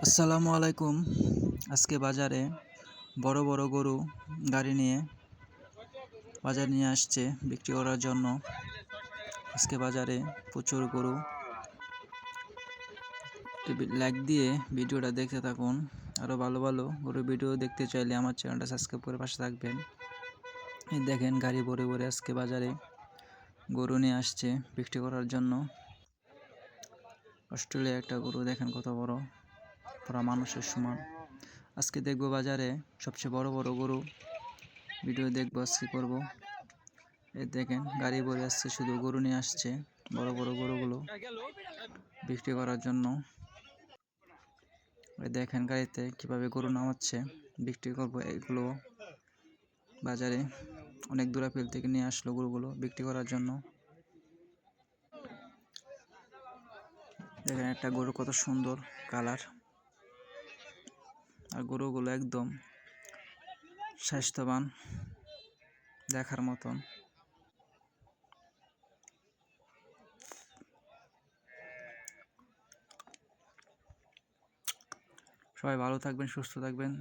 আসসালামু আলাইকুম। আজকে বাজারে বড় বড় গরু গাড়ি নিয়ে বাজারে নিয়ে আসছে বিক্রি করার জন্য। আজকে বাজারে প্রচুর গরু। লাইক দিয়ে ভিডিওটা দেখতে থাকুন। আরও ভালো ভালো গরুর ভিডিও দেখতে চাইলে আমার চ্যানেলটা সাবস্ক্রাইব করে পাশে থাকবেন। এই দেখেন গাড়ি ভরে ভরে আজকে বাজারে গরু নিয়ে আসছে বিক্রি করার জন্য। অস্ট্রেলিয়া একটা গরু দেখেন কত বড়, পুরা মানুষের সমান। আজকে দেখবো বাজারে সবচেয়ে বড় বড় গরু ভিডিও দেখবো, আজকে করবো। এই দেখেন গাড়ি ভরে আসছে, শুধু গরু নিয়ে আসছে, বড় বড় গরুগুলো বিক্রি করার জন্য। এই দেখেন গাড়িতে কিভাবে গরু নামাচ্ছে, বিক্রি করবো এগুলো। বাজারে অনেক দূরাপিল থেকে নিয়ে আসলো গরুগুলো বিক্রি করার জন্য। দেখেন একটা গরু কত সুন্দর কালার, আর গরুগুলো একদম স্বাস্থ্যবান, দেখার মতন। সবাই ভালো থাকবেন, সুস্থ থাকবেন।